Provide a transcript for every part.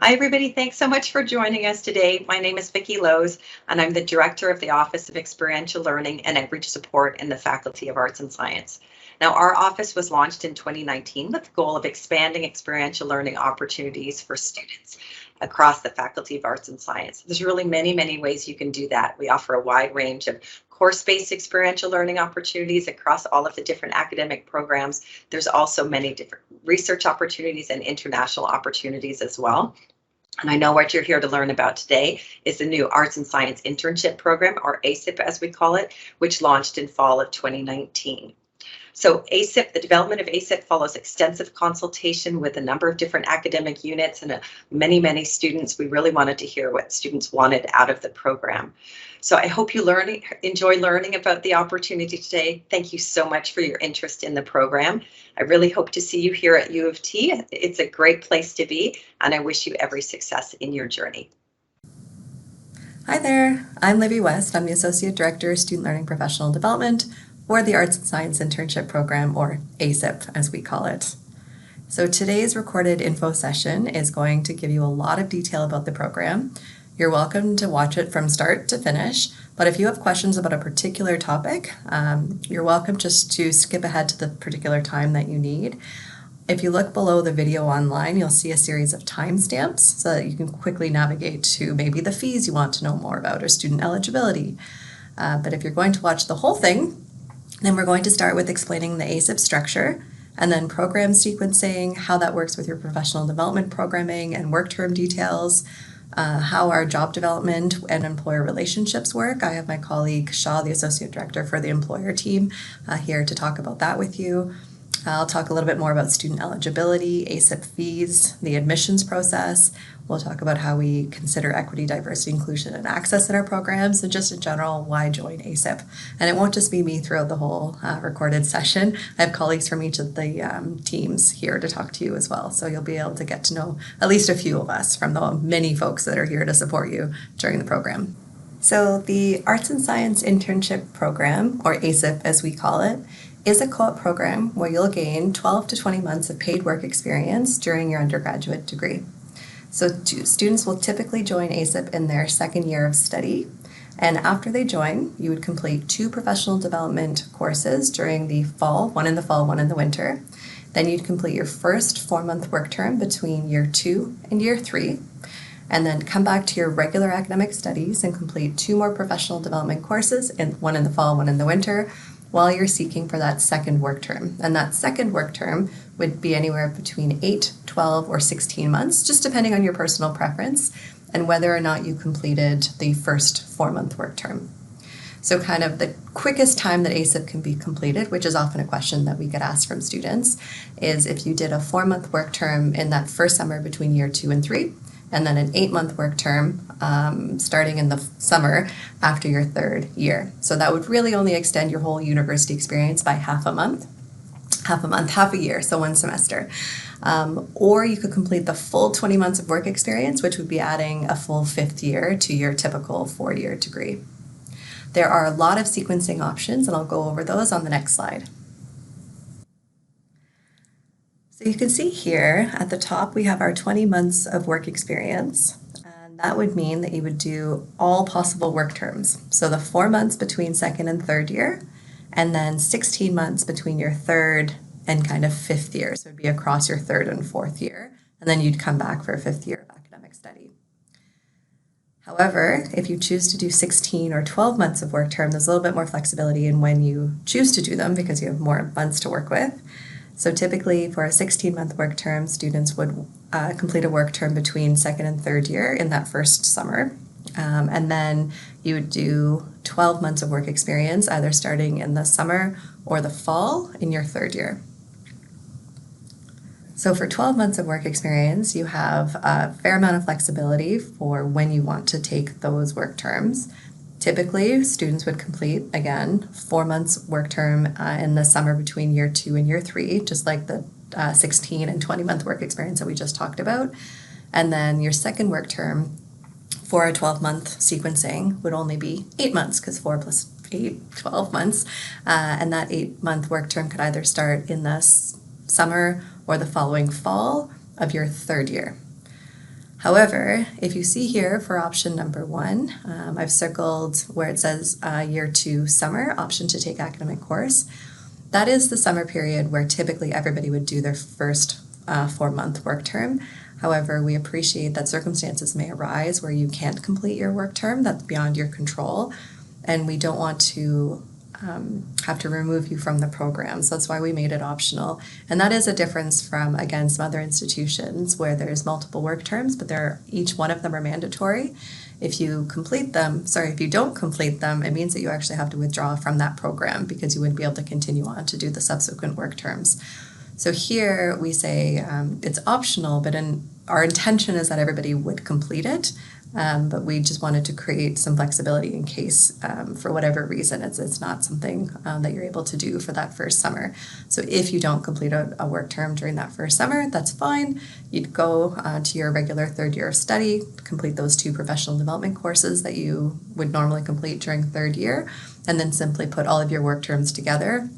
Hi, everybody. Thanks so much for joining us today. My name is Vicki Lowe's, and I'm the Director of the Office of Experiential Learning and Outreach Support in the Faculty of Arts and Science. Now, our office was launched in 2019 with the goal of expanding experiential learning opportunities for students across the Faculty of Arts and Science. There's really many ways you can do that. We offer a wide range of course-based experiential learning opportunities across all of the different academic programs. There's also many different research opportunities and international opportunities as well. And I know what you're here to learn about today is the new Arts and Science Internship Program, or ASIP as we call it, which launched in fall of 2019. So ASIP, the development of ASIP follows extensive consultation with a number of different academic units and many students. We really wanted to hear what students wanted out of the program. So I hope you enjoy learning about the opportunity today. Thank you so much for your interest in the program. I really hope to see you here at U of T. It's a great place to be, and I wish you every success in your journey. Hi there, I'm Libby West. I'm the Associate Director of Student Learning Professional Development for the Arts and Science Internship Program, or ASIP as we call it. So today's recorded info session is going to give you a lot of detail about the program. You're welcome to watch it from start to finish, but if you have questions about a particular topic, you're welcome just to skip ahead to the particular time that you need. If you look below the video online, you'll see a series of timestamps so that you can quickly navigate to maybe the fees you want to know more about or student eligibility. But if you're going to watch the whole thing, then we're going to start with explaining the ASIP structure and then program sequencing, how that works with your professional development programming and work term details, how our job development and employer relationships work. I have my colleague Shaw, the Associate Director for the employer team, here to talk about that with you. I'll talk a little bit more about student eligibility, ASIP fees, the admissions process. We'll talk about how we consider equity, diversity, inclusion, and access in our programs, and just in general, why join ASIP. And it won't just be me throughout the whole recorded session. I have colleagues from each of the teams here to talk to you as well. So you'll be able to get to know at least a few of us from the many folks that are here to support you during the program. So the Arts and Science Internship Program, or ASIP as we call it, is a co-op program where you'll gain 12 to 20 months of paid work experience during your undergraduate degree. So students will typically join ASIP in their second year of study, and after they join, you would complete 2 professional development courses during the fall, one in the fall, one in the winter. Then you'd complete your first 4-month work term between year 2 and year 3, and then come back to your regular academic studies and complete 2 more professional development courses, one in the fall, one in the winter, while you're seeking for that second work term. And that second work term would be anywhere between 8, 12, or 16 months, just depending on your personal preference and whether or not you completed the first 4-month work term. So kind of the quickest time that ASIP can be completed, which is often a question that we get asked from students, is if you did a 4-month work term in that first summer between year 2 and 3, and then an 8-month work term starting in the summer after your 3rd year. So that would really only extend your whole university experience by half a year, so 1 semester. Or you could complete the full 20 months of work experience, which would be adding a full 5th year to your typical 4-year degree. There are a lot of sequencing options, and I'll go over those on the next slide. So you can see here at the top, we have our 20 months of work experience. And that would mean that you would do all possible work terms. So the 4 months between 2nd and 3rd year, and then 16 months between your 3rd and kind of 5th year. So it'd be across your 3rd and 4th year. And then you'd come back for a 5th year of academic study. However, if you choose to do 16 or 12 months of work term, there's a little bit more flexibility in when you choose to do them because you have more months to work with. So typically for a 16-month work term, students would complete a work term between 2nd and 3rd year in that first summer. And then you would do 12 months of work experience, either starting in the summer or the fall in your 3rd year. So for 12 months of work experience, you have a fair amount of flexibility for when you want to take those work terms. Typically, students would complete, again, 4 months work term in the summer between year 2 and year 3, just like the 16 and 20-month work experience that we just talked about. And then your second work term for a 12-month sequencing would only be 8 months, because 4 plus 8, 12 months. And that 8-month work term could either start in the summer or the following fall of your 3rd year. However, if you see here for option number 1, I've circled where it says year 2 summer, option to take academic course. That is the summer period where typically everybody would do their first 4-month work term. However, we appreciate that circumstances may arise where you can't complete your work term. That's beyond your control, and we don't want to have to remove you from the program. So that's why we made it optional. And that is a difference from, again, some other institutions where there's multiple work terms, but each one of them are mandatory. If you don't complete them, it means that you actually have to withdraw from that program because you wouldn't be able to continue on to do the subsequent work terms. So here we say it's optional, but our intention is that everybody would complete it. But we just wanted to create some flexibility in case, for whatever reason, it's not something that you're able to do for that first summer. So if you don't complete a work term during that first summer, that's fine. You'd go to your regular third year of study, complete those 2 professional development courses that you would normally complete during third year, and then simply put all of your work terms together,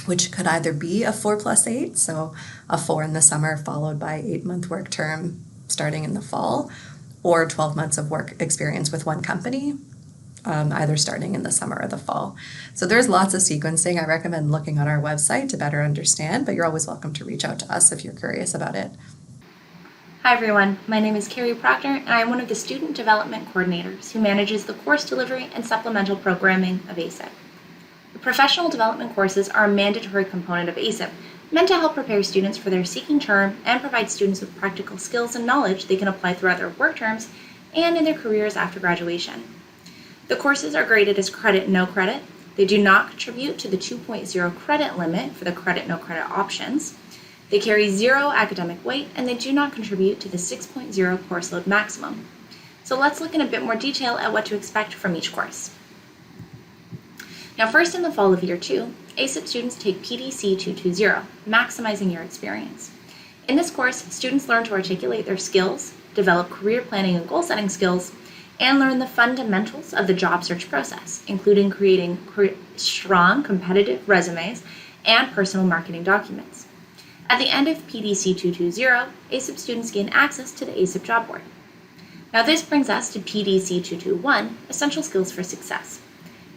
which could either be a 4+8, so a 4 in the summer followed by 8-month work term starting in the fall, or 12 months of work experience with one company, either starting in the summer or the fall. So there's lots of sequencing. I recommend looking on our website to better understand, but you're always welcome to reach out to us if you're curious about it. Hi everyone, my name is Carrie Proctor and I am one of the student development coordinators who manages the course delivery and supplemental programming of ASIP. The professional development courses are a mandatory component of ASIP, meant to help prepare students for their seeking term and provide students with practical skills and knowledge they can apply throughout their work terms and in their careers after graduation. The courses are graded as credit no credit. They do not contribute to the 2.0 credit limit for the credit no credit options. They carry 0 academic weight and they do not contribute to the 6.0 course load maximum. So let's look in a bit more detail at what to expect from each course. Now first, in the fall of year 2, ASIP students take PDC 220, Maximizing Your Experience. In this course, students learn to articulate their skills, develop career planning and goal setting skills, and learn the fundamentals of the job search process, including creating strong competitive resumes and personal marketing documents. At the end of PDC 220, ASIP students gain access to the ASIP job board. Now this brings us to PDC 221, Essential Skills for Success.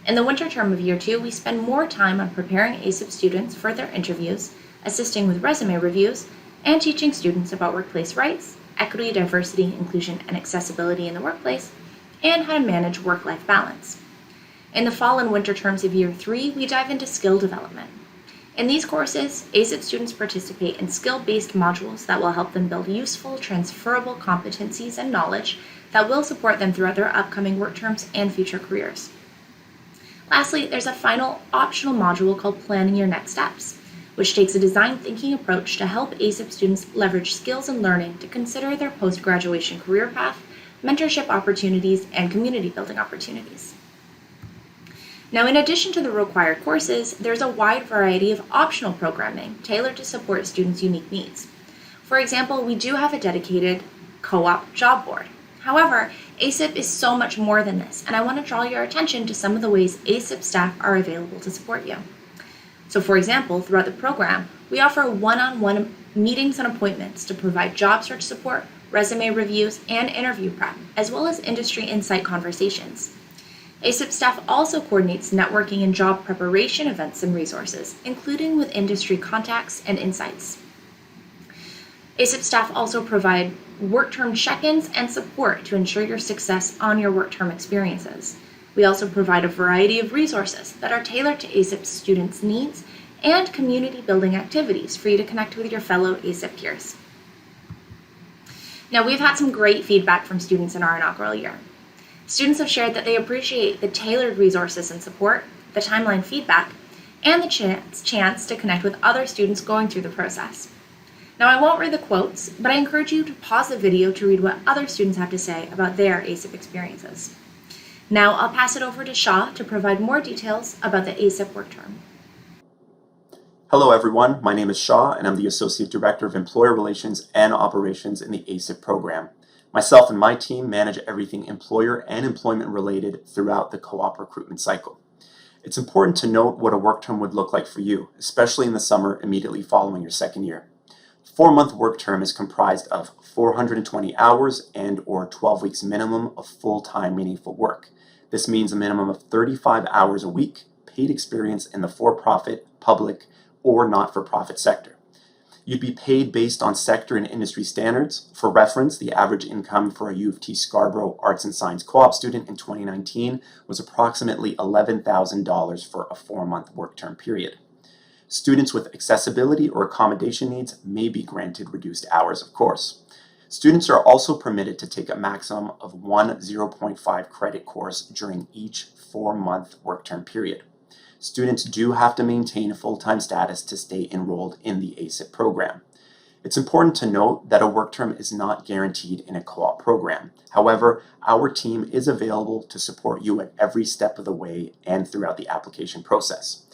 In the winter term of year 2, we spend more time on preparing ASIP students for their interviews, assisting with resume reviews, and teaching students about workplace rights, equity, diversity, inclusion, and accessibility in the workplace, and how to manage work-life balance. In the fall and winter terms of year 3, we dive into skill development. In these courses, ASIP students participate in skill-based modules that will help them build useful, transferable competencies and knowledge that will support them throughout their upcoming work terms and future careers. Lastly, there's a final optional module called Planning Your Next Steps, which takes a design thinking approach to help ASIP students leverage skills and learning to consider their post-graduation career path, mentorship opportunities, and community building opportunities. Now, in addition to the required courses, there's a wide variety of optional programming tailored to support students' unique needs. For example, we do have a dedicated co-op job board. However, ASIP is so much more than this, and I want to draw your attention to some of the ways ASIP staff are available to support you. So for example, throughout the program, we offer one-on-one meetings and appointments to provide job search support, resume reviews, and interview prep, as well as industry insight conversations. ASIP staff also coordinates networking and job preparation events and resources, including with industry contacts and insights. ASIP staff also provide work term check-ins and support to ensure your success on your work term experiences. We also provide a variety of resources that are tailored to ASIP students' needs and community building activities for you to connect with your fellow ASIP peers. Now, we've had some great feedback from students in our inaugural year. Students have shared that they appreciate the tailored resources and support, the timeline feedback, and the chance to connect with other students going through the process. Now, I won't read the quotes, but I encourage you to pause the video to read what other students have to say about their ASIP experiences. Now, I'll pass it over to Shaw to provide more details about the ASIP work term. Hello everyone, my name is Shaw and I'm the Associate Director of Employer Relations and Operations in the ASIP program. Myself and my team manage everything employer and employment related throughout the co-op recruitment cycle. It's important to note what a work term would look like for you, especially in the summer immediately following your second year. 4-month work term is comprised of 420 hours and or 12 weeks minimum of full-time meaningful work. This means a minimum of 35 hours a week, paid experience in the for-profit, public, or not-for-profit sector. You'd be paid based on sector and industry standards. For reference, the average income for a U of T Scarborough Arts and Science Co-op student in 2019 was approximately $11,000 for a 4-month work term period. Students with accessibility or accommodation needs may be granted reduced hours, of course. Students are also permitted to take a maximum of one 0.5 credit course during each 4-month work term period. Students do have to maintain a full-time status to stay enrolled in the ASIP program. It's important to note that a work term is not guaranteed in a co-op program. However, our team is available to support you at every step of the way and throughout the application process.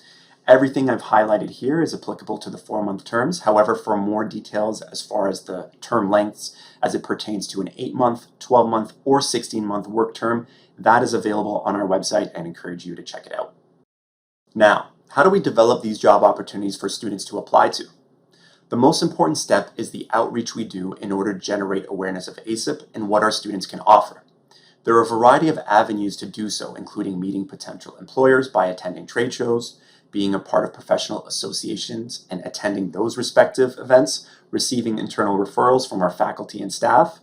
Everything I've highlighted here is applicable to the 4-month terms. However, for more details as far as the term lengths as it pertains to an 8-month, 12-month, or 16-month work term, that is available on our website and encourage you to check it out. Now, how do we develop these job opportunities for students to apply to? The most important step is the outreach we do in order to generate awareness of ASIP and what our students can offer. There are a variety of avenues to do so, including meeting potential employers by attending trade shows, being a part of professional associations and attending those respective events, receiving internal referrals from our faculty and staff,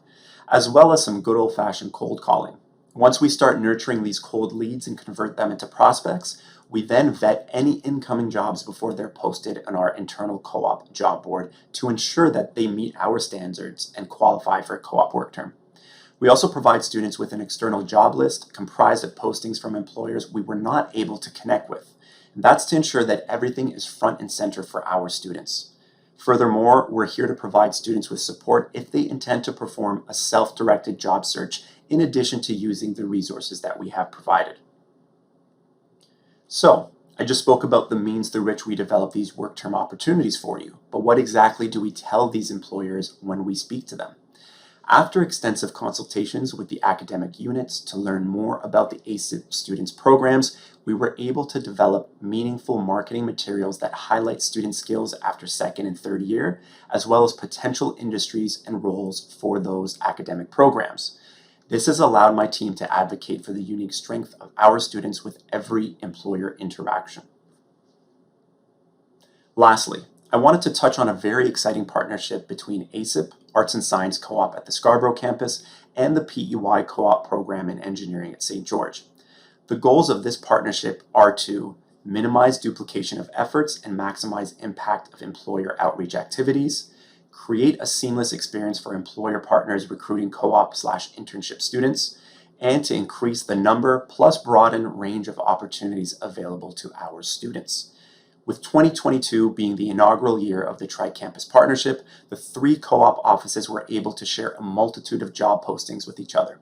as well as some good old-fashioned cold calling. Once we start nurturing these cold leads and convert them into prospects, we then vet any incoming jobs before they're posted on our internal co-op job board to ensure that they meet our standards and qualify for a co-op work term. We also provide students with an external job list comprised of postings from employers we were not able to connect with. That's to ensure that everything is front and center for our students. Furthermore, we're here to provide students with support if they intend to perform a self-directed job search in addition to using the resources that we have provided. So, I just spoke about the means through which we develop these work term opportunities for you, but what exactly do we tell these employers when we speak to them? After extensive consultations with the academic units to learn more about the ASIP students' programs, we were able to develop meaningful marketing materials that highlight student skills after second and third year, as well as potential industries and roles for those academic programs. This has allowed my team to advocate for the unique strength of our students with every employer interaction. Lastly, I wanted to touch on a very exciting partnership between ASIP, Arts and Science Co-op at the Scarborough campus, and the PEY Co-op program in engineering at St. George. The goals of this partnership are to minimize duplication of efforts and maximize impact of employer outreach activities, create a seamless experience for employer partners recruiting co-op/internship students, and to increase the number plus broaden range of opportunities available to our students. With 2022 being the inaugural year of the Tri-Campus Partnership, the 3 co-op offices were able to share a multitude of job postings with each other.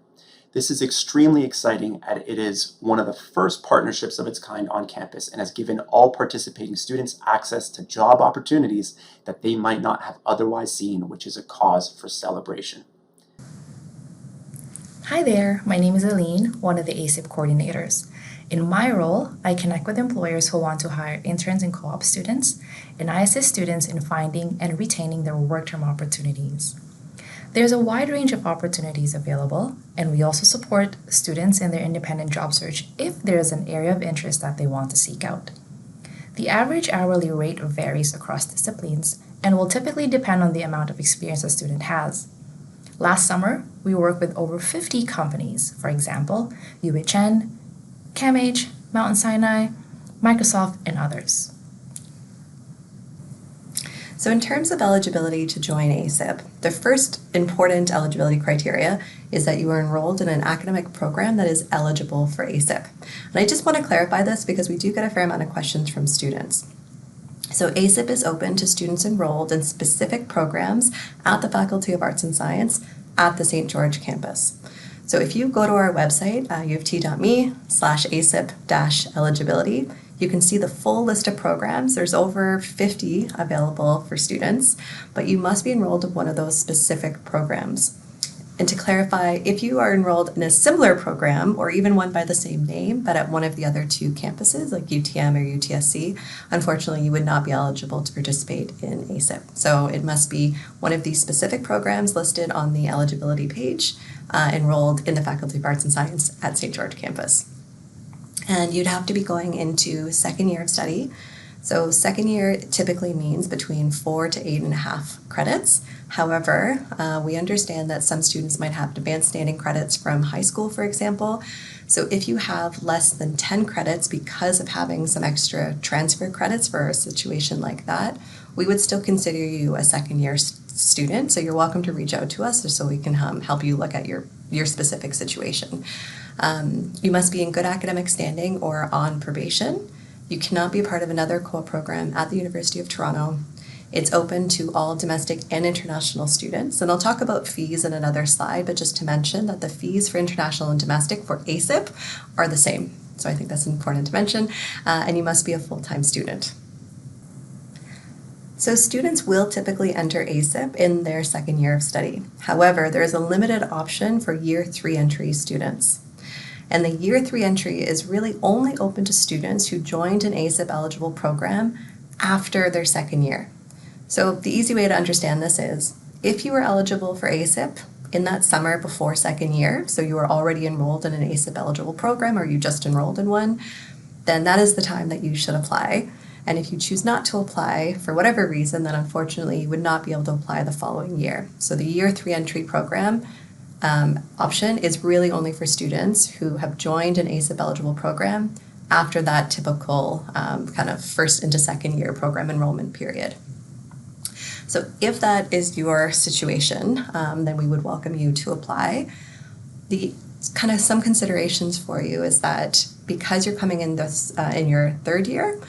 This is extremely exciting as it is one of the first partnerships of its kind on campus and has given all participating students access to job opportunities that they might not have otherwise seen, which is a cause for celebration. Hi there, my name is Aline, one of the ASIP coordinators. In my role, I connect with employers who want to hire interns and co-op students, and I assist students in finding and retaining their work-term opportunities. There's a wide range of opportunities available, and we also support students in their independent job search if there is an area of interest that they want to seek out. The average hourly rate varies across disciplines and will typically depend on the amount of experience a student has. Last summer, we worked with over 50 companies, for example, UHN, CAMH, Mountain Sinai, Microsoft, and others. So in terms of eligibility to join ASIP, the first important eligibility criteria is that you are enrolled in an academic program that is eligible for ASIP. And I just want to clarify this because we do get a fair amount of questions from students. So ASIP is open to students enrolled in specific programs at the Faculty of Arts and Science at the St. George campus. So if you go to our website, uft.me/asip-eligibility, you can see the full list of programs. There's over 50 available for students, but you must be enrolled in one of those specific programs. And to clarify, if you are enrolled in a similar program or even one by the same name, but at one of the other two campuses like UTM or UTSC, unfortunately you would not be eligible to participate in ASIP. So it must be one of these specific programs listed on the eligibility page enrolled in the Faculty of Arts and Science at St. George campus. And you'd have to be going into second year of study. So second year typically means between 4 to 8.5 credits. However, we understand that some students might have advanced standing credits from high school, for example. So if you have less than 10 credits because of having some extra transfer credits for a situation like that, we would still consider you a second year student. So you're welcome to reach out to us so we can help you look at your specific situation. You must be in good academic standing or on probation. You cannot be a part of another co-op program at the University of Toronto. It's open to all domestic and international students. And I'll talk about fees in another slide, but just to mention that the fees for international and domestic for ASIP are the same. So I think that's important to mention. And you must be a full-time student. So students will typically enter ASIP in their second year of study. However, there is a limited option for year 3 entry students. And the year 3 entry is really only open to students who joined an ASIP eligible program after their second year. So the easy way to understand this is, if you were eligible for ASIP in that summer before second year, so you were already enrolled in an ASIP eligible program or you just enrolled in one, then that is the time that you should apply. And if you choose not to apply for whatever reason, then unfortunately you would not be able to apply the following year. So the year 3 entry program option is really only for students who have joined an ASIP eligible program after that typical kind of first into second year program enrollment period. So if that is your situation, then we would welcome you to apply. The kind of some considerations for you is that because you're coming in this in your third year,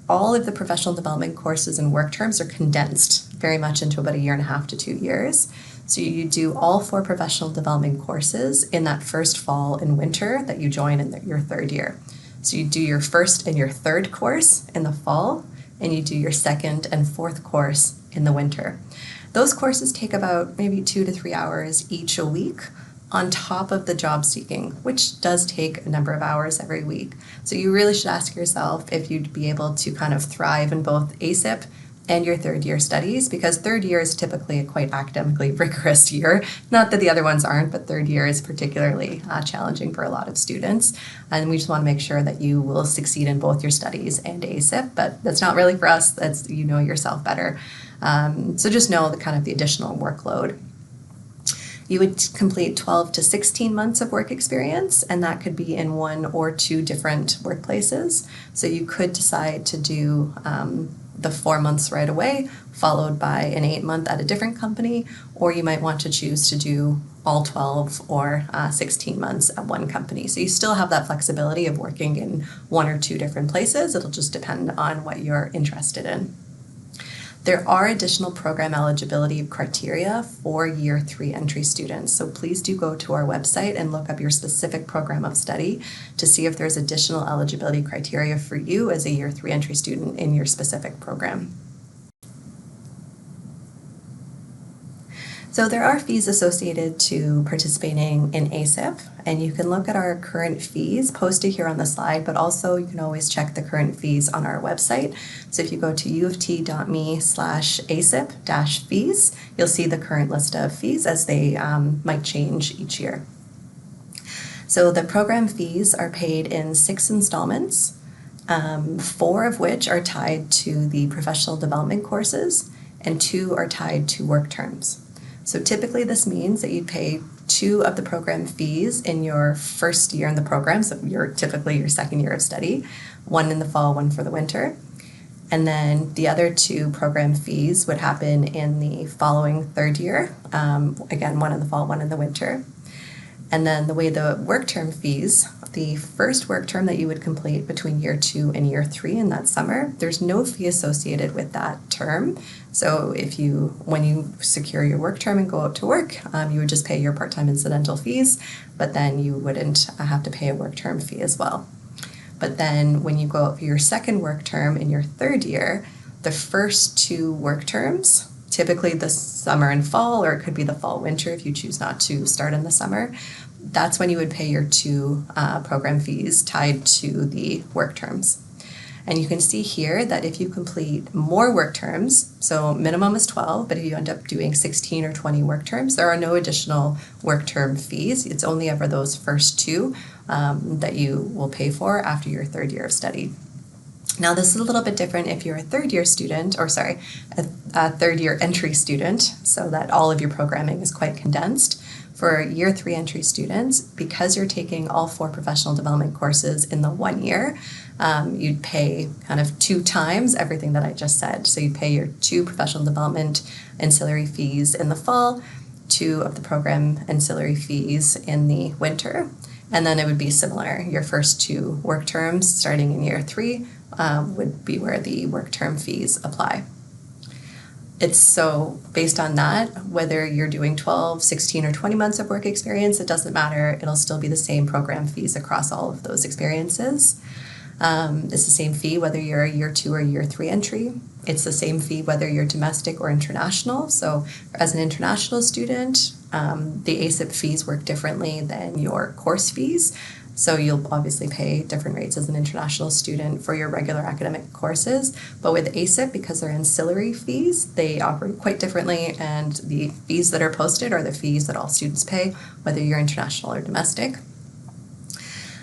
all of the professional development courses and work terms are condensed very much into about 1.5 to 2 years. So you do all 4 professional development courses in that first fall and winter that you join in your third year. So you do your first and your third course in the fall, and you do your second and fourth course in the winter. Those courses take about maybe 2 to 3 hours each a week on top of the job seeking, which does take a number of hours every week. So you really should ask yourself if you'd be able to kind of thrive in both ASIP and your third year studies, because third year is typically a quite academically rigorous year. Not that the other ones aren't, but third year is particularly challenging for a lot of students. And we just want to make sure that you will succeed in both your studies and ASIP, but that's not really for us. That's, you know yourself better. So just know the kind of the additional workload. You would complete 12 to 16 months of work experience, and that could be in 1 or 2 different workplaces. So you could decide to do the 4 months right away, followed by an 8-month at a different company, or you might want to choose to do all 12 or 16 months at one company. So you still have that flexibility of working in 1 or 2 different places. It'll just depend on what you're interested in. There are additional program eligibility criteria for year 3 entry students. So please do go to our website and look up your specific program of study to see if there's additional eligibility criteria for you as a year 3 entry student in your specific program. So there are fees associated to participating in ASIP, and you can look at our current fees posted here on the slide, but also you can always check the current fees on our website. So if you go to uoft.me/ASIP-fees, you'll see the current list of fees as they might change each year. So the program fees are paid in 6 installments, 4 of which are tied to the professional development courses, and 2 are tied to work terms. So typically this means that you pay 2 of the program fees in your first year in the program, so typically your second year of study, 1 in the fall, 1 for the winter. And then the other 2 program fees would happen in the following third year, again, 1 in the fall, 1 in the winter. And then the way the work term fees, the first work term that you would complete between year 2 and year 3 in that summer, there's no fee associated with that term. So when you secure your work term and go out to work, you would just pay your part-time incidental fees, but then you wouldn't have to pay a work term fee as well. But then when you go out for your second work term in your third year, the first 2 work terms typically the summer and fall, or it could be the fall-winter if you choose not to start in the summer. That's when you would pay your 2 program fees tied to the work terms. And you can see here that if you complete more work terms, so minimum is 12, but if you end up doing 16 or 20 work terms, there are no additional work term fees. It's only ever those first 2 that you will pay for after your 3rd year of study. Now, this is a little bit different if you're a 3rd year student, a 3rd year entry student, so that all of your programming is quite condensed. For year 3 entry students, because you're taking all 4 professional development courses in the 1 year, you'd pay kind of 2 times everything that I just said. So you'd pay your 2 professional development ancillary fees in the fall, 2 of the program ancillary fees in the winter, and then it would be similar. Your first 2 work terms starting in year 3 would be where the work term fees apply. It's so based on that, whether you're doing 12, 16, or 20 months of work experience, it doesn't matter. It'll still be the same program fees across all of those experiences. It's the same fee whether you're a year 2 or year 3 entry. It's the same fee whether you're domestic or international. So as an international student, the ASIP fees work differently than your course fees. So you'll obviously pay different rates as an international student for your regular academic courses. But with ASIP, because they're ancillary fees, they operate quite differently, and the fees that are posted are the fees that all students pay, whether you're international or domestic.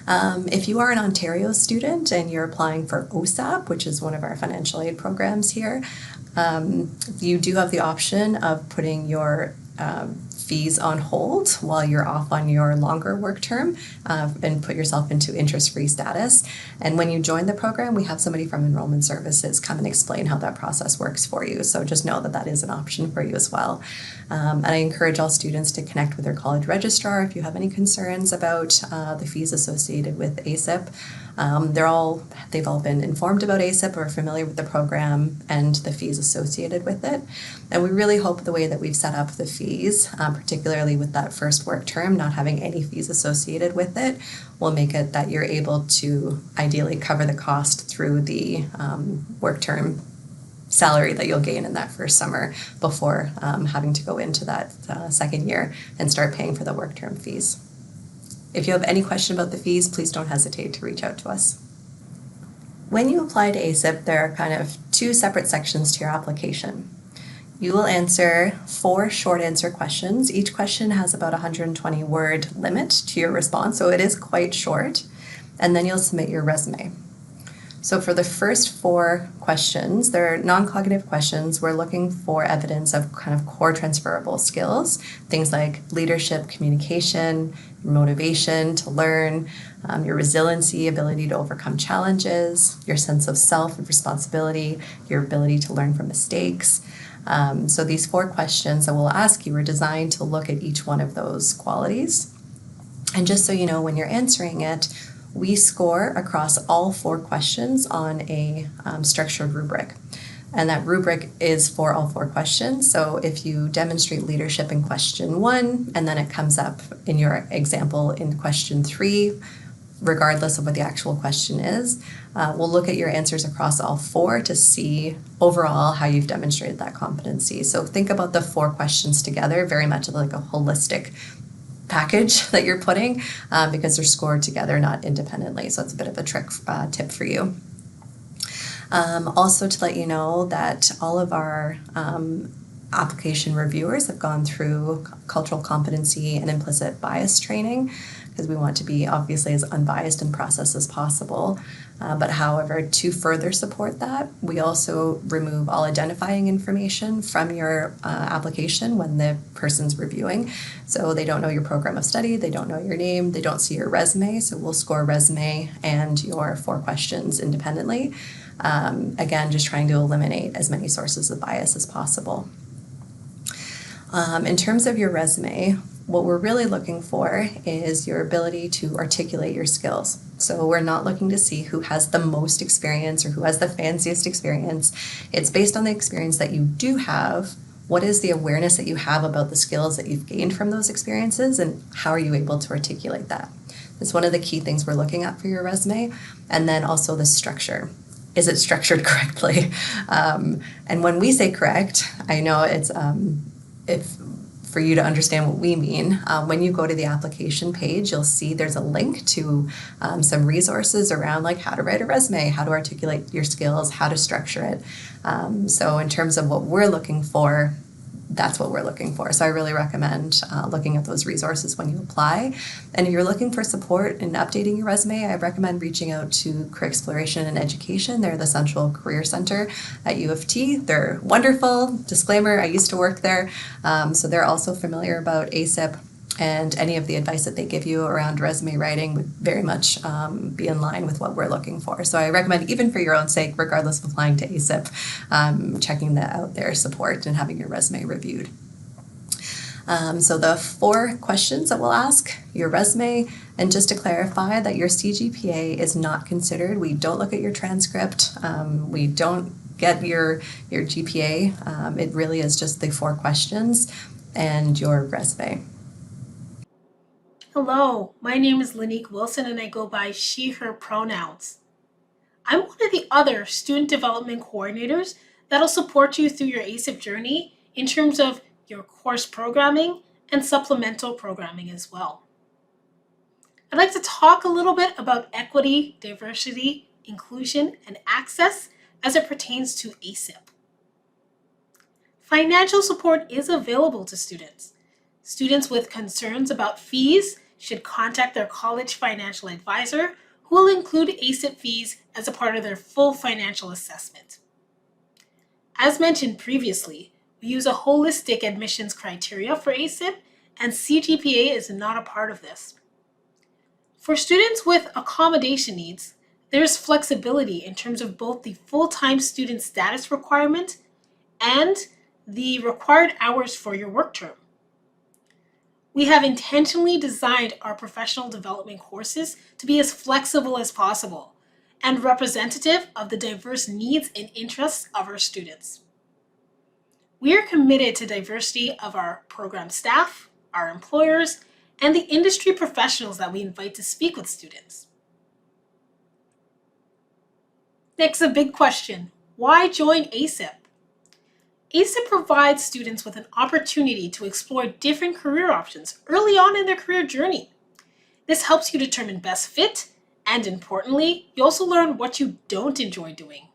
If you are an Ontario student and you're applying for OSAP, which is one of our financial aid programs here, you do have the option of putting your fees on hold while you're off on your longer work term and put yourself into interest-free status. And when you join the program, we have somebody from Enrollment Services come and explain how that process works for you. So just know that that is an option for you as well. And I encourage all students to connect with their college registrar if you have any concerns about the fees associated with ASIP. They've all been informed about ASIP or are familiar with the program and the fees associated with it. And we really hope the way that we've set up the fees, particularly with that first work term, not having any fees associated with it, will make it that you're able to ideally cover the cost through the work term salary that you'll gain in that first summer before having to go into that second year and start paying for the work term fees. If you have any question about the fees, please don't hesitate to reach out to us. When you apply to ASIP, there are kind of 2 separate sections to your application. You will answer 4 short answer questions. Each question has about a 120 word limit to your response, so it is quite short. And then you'll submit your resume. So for the first 4 questions, they're non-cognitive questions. We're looking for evidence of kind of core transferable skills, things like leadership, communication, your motivation to learn, your resiliency, ability to overcome challenges, your sense of self and responsibility, your ability to learn from mistakes. So these 4 questions that we'll ask you are designed to look at each one of those qualities. And just so you know, when you're answering it, we score across all 4 questions on a structured rubric. And that rubric is for all 4 questions. So if you demonstrate leadership in question 1, and then it comes up in your example in question 3, regardless of what the actual question is, we'll look at your answers across all 4 to see overall how you've demonstrated that competency. So think about the 4 questions together very much like a holistic package that you're putting because they're scored together, not independently. So it's a bit of a tip for you. Also to let you know that all of our application reviewers have gone through cultural competency and implicit bias training because we want to be obviously as unbiased in process as possible. But however, to further support that, we also remove all identifying information from your application when the person's reviewing. So they don't know your program of study, they don't know your name, they don't see your resume. So we'll score resume and your 4 questions independently. Again, just trying to eliminate as many sources of bias as possible. In terms of your resume, what we're really looking for is your ability to articulate your skills. So we're not looking to see who has the most experience or who has the fanciest experience. It's based on the experience that you do have. What is the awareness that you have about the skills that you've gained from those experiences, and how are you able to articulate that? It's one of the key things we're looking at for your resume. And then also the structure. is it structured correctly? And when we say correct, I know it's for you to understand what we mean. When you go to the application page, you'll see there's a link to some resources around like how to write a resume, how to articulate your skills, how to structure it. So in terms of what we're looking for, that's what we're looking for. So I really recommend looking at those resources when you apply. And if you're looking for support in updating your resume, I recommend reaching out to Career Exploration and Education. They're the Central Career Center at U of T. They're wonderful. Disclaimer, I used to work there. So they're also familiar about ASIP, and any of the advice that they give you around resume writing would very much be in line with what we're looking for. So I recommend, even for your own sake, regardless of applying to ASIP, checking out their support and having your resume reviewed. So the 4 questions that we'll ask: your resume, and just to clarify that your CGPA is not considered. We don't look at your transcript. We don't get your GPA. It really is just the 4 questions and your resume. Hello, my name is Lanique Wilson and I go by she, her pronouns. I'm one of the other student development coordinators that'll support you through your ASIP journey in terms of your course programming and supplemental programming as well. I'd like to talk a little bit about equity, diversity, inclusion, and access as it pertains to ASIP. Financial support is available to students. Students with concerns about fees should contact their college financial advisor, who will include ASIP fees as a part of their full financial assessment. As mentioned previously, we use a holistic admissions criteria for ASIP, and CGPA is not a part of this. For students with accommodation needs, there's flexibility in terms of both the full-time student status requirement and the required hours for your work term. We have intentionally designed our professional development courses to be as flexible as possible and representative of the diverse needs and interests of our students. We are committed to diversity of our program staff, our employers, and the industry professionals that we invite to speak with students. Next, a big question: why join ASIP? ASIP provides students with an opportunity to explore different career options early on in their career journey. This helps you determine best fit, and importantly, you also learn what you don't enjoy doing.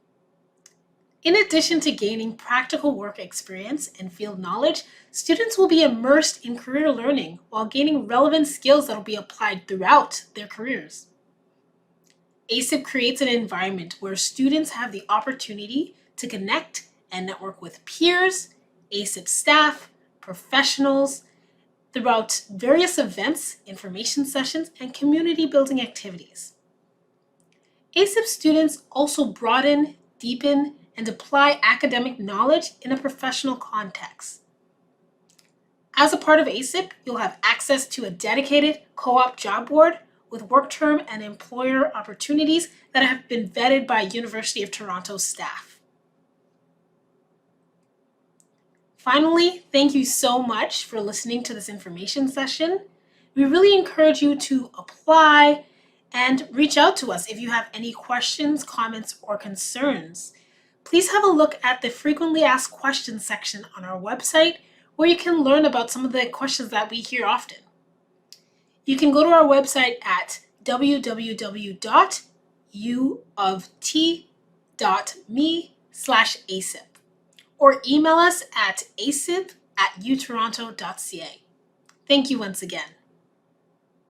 In addition to gaining practical work experience and field knowledge, students will be immersed in career learning while gaining relevant skills that will be applied throughout their careers. ASIP creates an environment where students have the opportunity to connect and network with peers, ASIP staff, professionals, throughout various events, information sessions, and community building activities. ASIP students also broaden, deepen, and apply academic knowledge in a professional context. As a part of ASIP, you'll have access to a dedicated co-op job board with work term and employer opportunities that have been vetted by University of Toronto staff. Finally, thank you so much for listening to this information session. We really encourage you to apply and reach out to us if you have any questions, comments, or concerns. Please have a look at the frequently asked questions section on our website, where you can learn about some of the questions that we hear often. You can go to our website at www.uoft.me/ASIP. or email us at asip@utoronto.ca. Thank you once again.